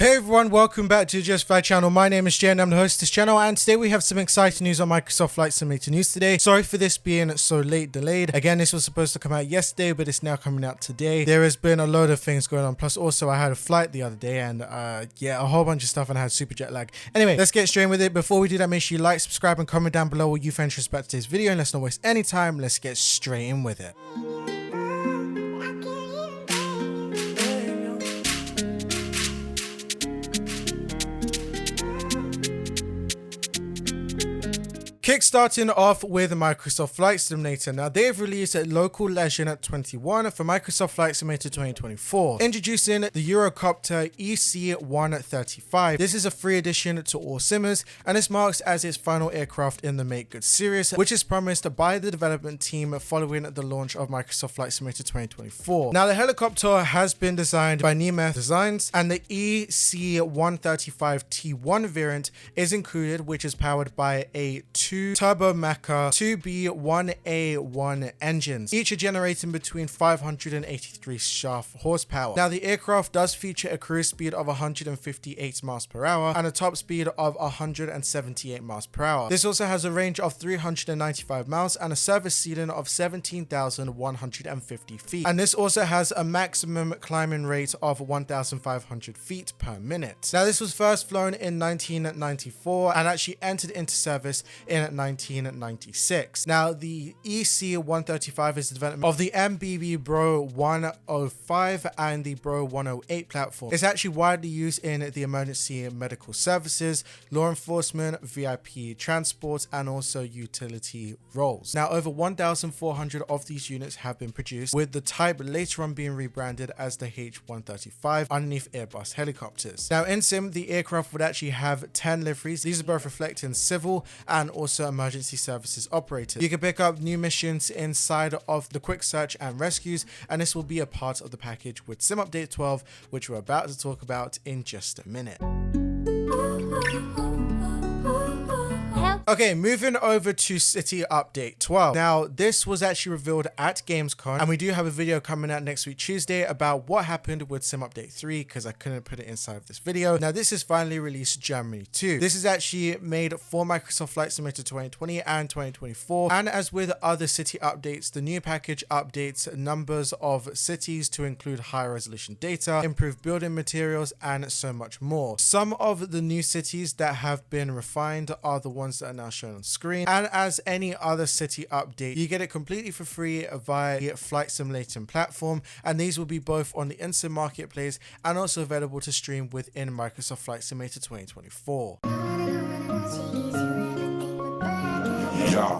Hey everyone, welcome back to the Justfly channel. My name is Jay and I'm the host of this channel, and today we have some exciting news on Microsoft Flight Simulator News today. Sorry for this being so late delayed. Again, this was supposed to come out yesterday, but it's now coming out today. There has been a load of things going on, plus also I had a flight the other day and yeah, a whole bunch of stuff, and I had super jet lag. Anyway, let's get straight with it. Before we do that, make sure you like, subscribe and comment down below what you find interesting about today's video, and let's not waste any time. Let's get straight in with it. Kickstarting off with Microsoft Flight Simulator. Now they've released a local Legend 21 for Microsoft Flight Simulator 2024, introducing the Eurocopter EC135. This is a free addition to all simmers, and this marks as its final aircraft in the Make Good series, which is promised by the development team following the launch of Microsoft Flight Simulator 2024. Now the helicopter has been designed by Nemeth Designs, and the EC135T1 variant is included, which is powered by a Turbo Mecha 2B1A1 engines, each are generating between 583 shaft horsepower. Now the aircraft does feature a cruise speed of 158 miles per hour and a top speed of 178 miles per hour. This also has a range of 395 miles and a service ceiling of 17,150 feet. And this also has a maximum climbing rate of 1,500 feet per minute. Now this was first flown in 1994 and actually entered into service in 1996. Now the EC135 is the development of the MBB Bro 105 and the Bro 108 platform. It's actually widely used in the emergency medical services, law enforcement, VIP transport, and also utility roles. Now over 1,400 of these units have been produced, with the type later on being rebranded as the H135 underneath Airbus helicopters. Now in sim, the aircraft would actually have 10 liveries. These are both reflecting civil and also emergency services operators. You can pick up new missions inside of the quick search and rescues, and this will be a part of the package with Sim Update 12, which we're about to talk about in just a minute. Okay, moving over to City Update 12. Now, this was actually revealed at Gamescom, and we do have a video coming out next week Tuesday about what happened with Sim Update 3, because I couldn't put it inside of this video. Now, this is finally released January 2. This is actually made for Microsoft Flight Simulator 2020 and 2024, and as with other city updates, the new package updates numbers of cities to include higher resolution data, improved building materials, and so much more. Some of the new cities that have been refined are the ones that are now shown on screen, and as any other city update, you get it completely for free via the Flight Simulator platform, and these will be both on the in-sim marketplace and also available to stream within Microsoft Flight Simulator 2024.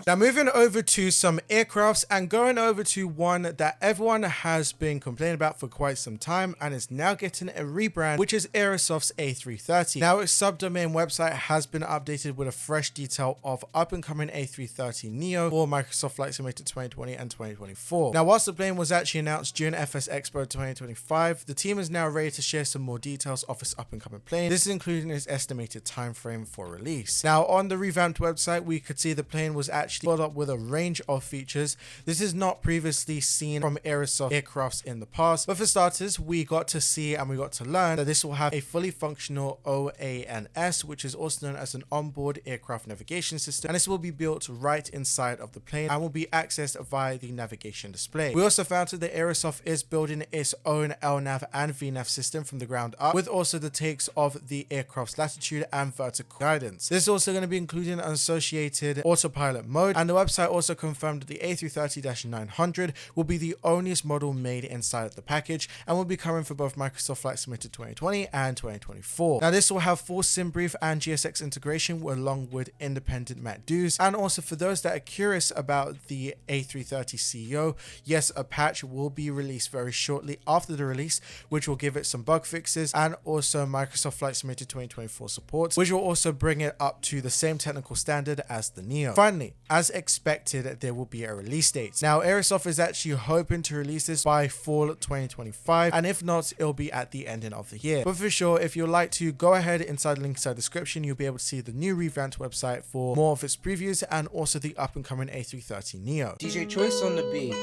Now moving over to some aircrafts and going over to one that everyone has been complaining about for quite some time and is now getting a rebrand, which is Aerosoft's A330. Now its subdomain website has been updated with a fresh detail of up and coming A330neo for Microsoft Flight Simulator 2020 and 2024. Now whilst the plane was actually announced during FS Expo 2025, the team is now ready to share some more details of its up and coming plane. This is including its estimated time frame for release. Now on the revamped website, we could see the plane was actually followed up with a range of features. This is not previously seen from Aerosoft aircrafts in the past, but for starters, we got to see and we got to learn that this will have a fully functional OANS, which is also known as an onboard aircraft navigation system, and this will be built right inside of the plane and will be accessed via the navigation display. We also found that Aerosoft is building its own LNAV and VNAV system from the ground up, with also the takes of the aircraft's latitude and vertical guidance. This is also going to be including an associated autopilot mode, and the website also confirmed that the A330-900 will be the only model made inside of the package and will be coming for both Microsoft Flight Simulator 2020 and 2024. Now this will have full SimBrief and GSX integration along with independent MacDo's, and also for those that are curious about the A330 CEO, yes, a patch will be released very shortly after the release, which will give it some bug fixes and also Microsoft Flight Simulator 2024 support, which will also bring it up to the same technical standard as the Neo. Finally, as expected, there will be a release date. Now, Aerosoft is actually hoping to release this by fall 2025, and if not, it'll be at the ending of the year. But for sure, if you'd like to, go ahead inside the link inside the description, you'll be able to see the new revamped website for more of its previews and also the up and coming A330neo. DJ Choice on the beat.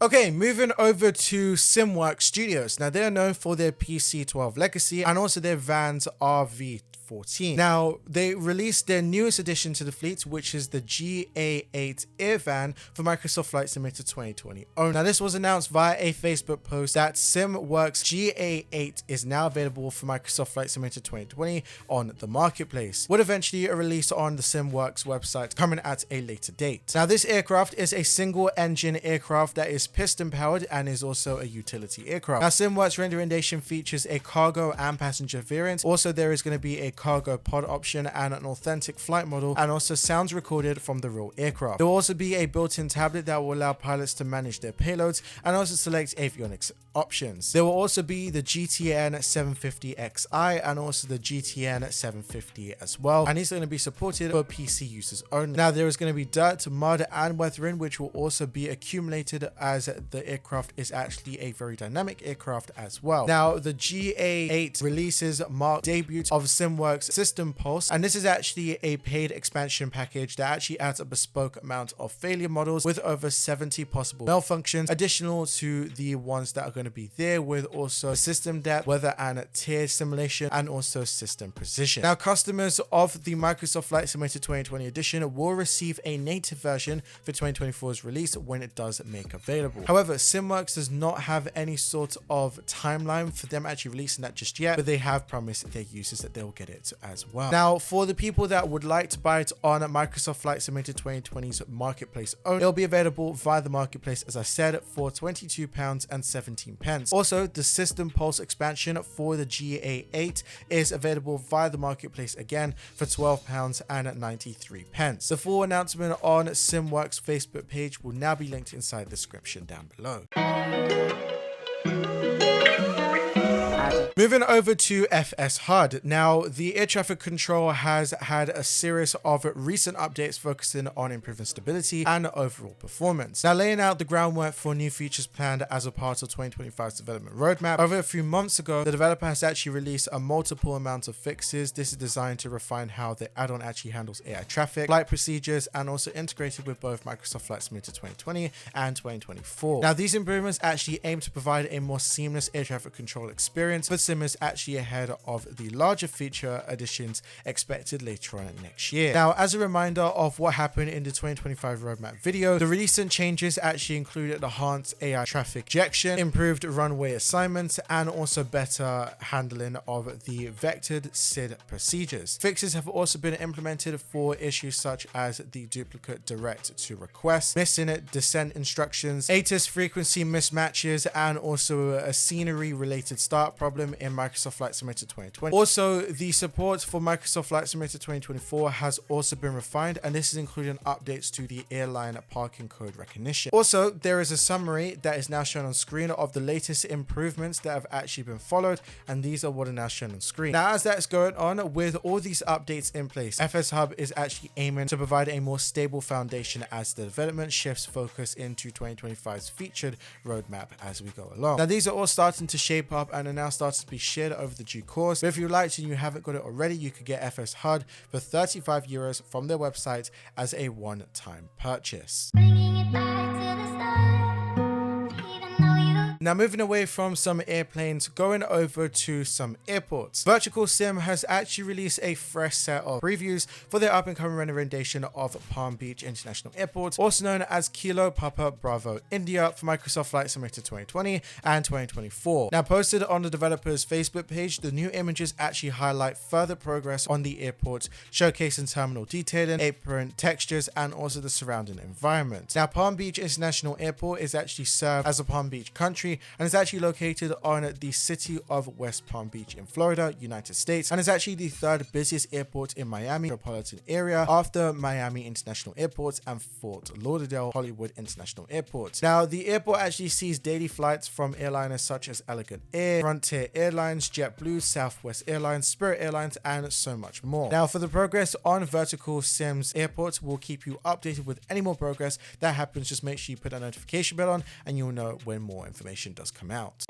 Okay, moving over to SimWorks Studios. Now, they are known for their PC-12 legacy and also their Vans RV14. Now, they released their newest addition to the fleet, which is the GA8 Airvan for Microsoft Flight Simulator 2020. Now, this was announced via a Facebook post that SimWorks GA8 is now available for Microsoft Flight Simulator 2020 on the marketplace, with eventually a release on the SimWorks website coming at a later date. Now, this aircraft is a single-engine aircraft that is piston-powered and is also a utility aircraft. Now, SimWorks renderization features a cargo and passenger variant. Also, there is going to be a cargo pod option and an authentic flight model, and also sounds recorded from the real aircraft. There will also be a built-in tablet that will allow pilots to manage their payloads and also select avionics options. There will also be the GTN 750XI and also the GTN 750 as well, and these are going to be supported for PC users only. Now, there is going to be dirt, mud, and weathering, which will also be accumulated as the aircraft is actually a very dynamic aircraft as well. Now, the GA8 releases mark debut of SimWorks System Pulse, and this is actually a paid expansion package that actually adds a bespoke amount of failure models with over 70 possible malfunctions, additional to the ones that are going to be there, with also system depth, weather and tier simulation, and also system precision. Now, customers of the Microsoft Flight Simulator 2020 edition will receive a native version for 2024's release when it does make available. However, SimWorks does not have any sort of timeline for them actually releasing that just yet, but they have promised their users that they will get it as well. Now, for the people that would like to buy it on Microsoft Flight Simulator 2020's marketplace only, it'll be available via the marketplace, as I said, for £22.17. Also, the System Pulse expansion for the GA8 is available via the marketplace again for £12.93. The full announcement on SimWorks Facebook page will now be linked inside the description down below. Moving over to FSHud. Now, the air traffic control has had a series of recent updates focusing on improving stability and overall performance. Now, laying out the groundwork for new features planned as a part of 2025's development roadmap. Over a few months ago, the developer has actually released a multiple amount of fixes. This is designed to refine how the add-on actually handles AI traffic, flight procedures, and also integrated with both Microsoft Flight Simulator 2020 and 2024. Now, these improvements actually aim to provide a more seamless air traffic control experience for simmers actually ahead of the larger feature additions expected later on next year. Now, as a reminder of what happened in the 2025 roadmap video, the recent changes actually included enhanced AI traffic injection, improved runway assignments, and also better handling of the vectored SID procedures. Fixes have also been implemented for issues such as the duplicate direct to request, missing descent instructions, ATIS frequency mismatches, and also a scenery related start problem in Microsoft Flight Simulator 2020. Also, the support for Microsoft Flight Simulator 2024 has also been refined, and this is including updates to the airline parking code recognition. Also, there is a summary that is now shown on screen of the latest improvements that have actually been followed, and these are what are now shown on screen. Now, as that's going on, with all these updates in place, FSHud is actually aiming to provide a more stable foundation as the development shifts focus into 2025's featured roadmap as we go along. Now, these are all starting to shape up and are now starting to be shared over the due course. But if you liked and you haven't got it already, you could get FSHud for €35 from their website as a one-time purchase. Now, moving away from some airplanes, going over to some airports. Verticalsim has actually released a fresh set of previews for their up-and-coming rendition of Palm Beach International Airport, also known as Kilo Papa Bravo India, for Microsoft Flight Simulator 2020 and 2024. Now, posted on the developer's Facebook page, the new images actually highlight further progress on the airport, showcasing terminal detailing, apron textures, and also the surrounding environment. Now, Palm Beach International Airport is actually served as a Palm Beach country and is actually located on the city of West Palm Beach in Florida, United States, and is actually the third busiest airport in Miami metropolitan area after Miami International Airport and Fort Lauderdale Hollywood International Airport. Now, the airport actually sees daily flights from airliners such as Elegant Air, Frontier Airlines, JetBlue, Southwest Airlines, Spirit Airlines, and so much more. Now, for the progress on Verticalsim's airport, we'll keep you updated with any more progress that happens. Just make sure you put that notification bell on and you'll know when more information does come out.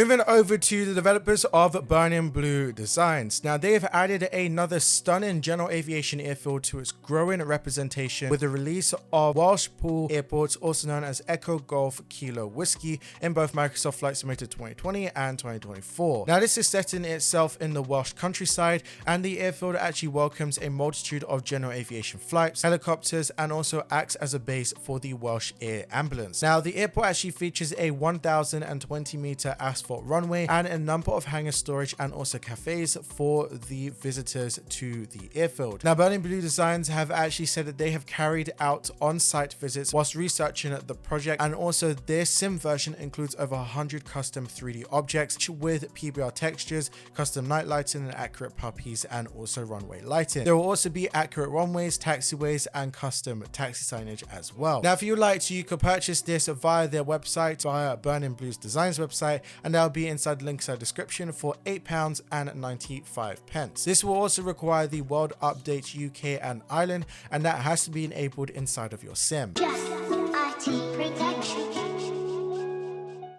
Moving over to the developers of Burning Blue Designs. Now they have added another stunning general aviation airfield to its growing representation with the release of Welshpool Airport, also known as Echo Golf Kilo Whiskey, in both Microsoft Flight Simulator 2020 and 2024. Now this is setting itself in the Welsh countryside, and the airfield actually welcomes a multitude of general aviation flights, helicopters, and also acts as a base for the Welsh Air Ambulance. Now the airport actually features a 1,020-meter asphalt runway and a number of hangar storage and also cafes for the visitors to the airfield. Now Burning Blue Designs have actually said that they have carried out on-site visits whilst researching the project, and also their sim version includes over 100 custom 3D objects with PBR textures, custom night lighting, and accurate puppies, and also runway lighting. There will also be accurate runways, taxiways, and custom taxi signage as well. Now if you would like to, you could purchase this via their website, via Burning Blue Designs website, and that'll be inside the link in the description for £8.95. This will also require the World Update UK and Ireland, and that has to be enabled inside of your sim.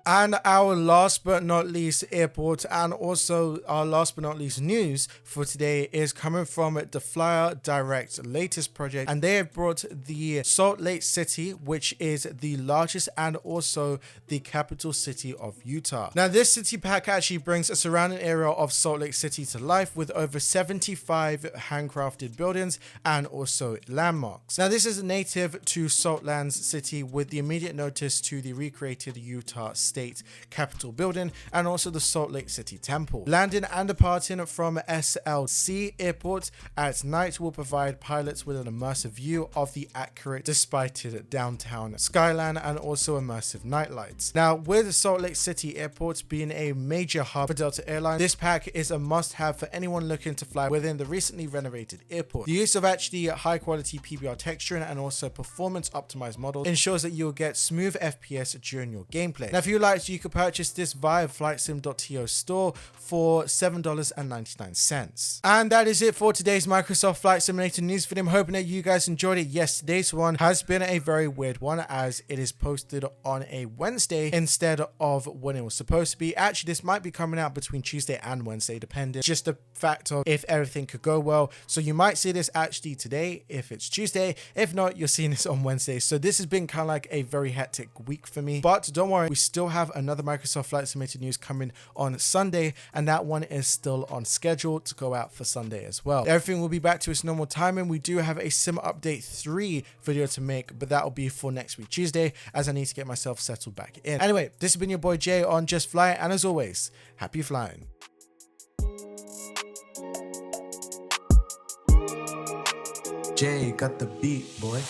And our last but not least airport, and also our last but not least news for today, is coming from Dfflyer Direct's latest project, and they have brought the Salt Lake City, which is the largest and also the capital city of Utah. Now this city pack actually brings a surrounding area of Salt Lake City to life with over 75 handcrafted buildings and also landmarks. Now this is native to Saltlands City with the immediate notice to the recreated Utah State Capitol building and also the Salt Lake City Temple. Landing and departing from SLC Airport at night will provide pilots with an immersive view of the accurate despited downtown skyline and also immersive night lights. Now with Salt Lake City Airport being a major hub for Delta Airlines, this pack is a must-have for anyone looking to fly within the recently renovated airport. The use of actually high quality PBR texturing and also performance optimized models ensures that you'll get smooth FPS during your gameplay. Now if you like, you could purchase this via FlightSim.to store for $7.99. And that is it for today's Microsoft Flight Simulator news video. I'm hoping that you guys enjoyed it. Yes, today's one has been a very weird one as it is posted on a Wednesday instead of when it was supposed to be. Actually, this might be coming out between Tuesday and Wednesday, depending just the fact of if everything could go well. So you might see this actually today if it's Tuesday. If not, you're seeing this on Wednesday. So this has been kind of like a very hectic week for me, but don't worry, we still have another Microsoft Flight Simulator news coming on Sunday, and that one is still on schedule to go out for Sunday as well. Everything will be back to its normal timing. We do have a Sim Update 3 video to make, but that will be for next week Tuesday as I need to get myself settled back in. Anyway, this has been your boy Jay on Justfly, and as always, happy flying. Jay got the beat, boy.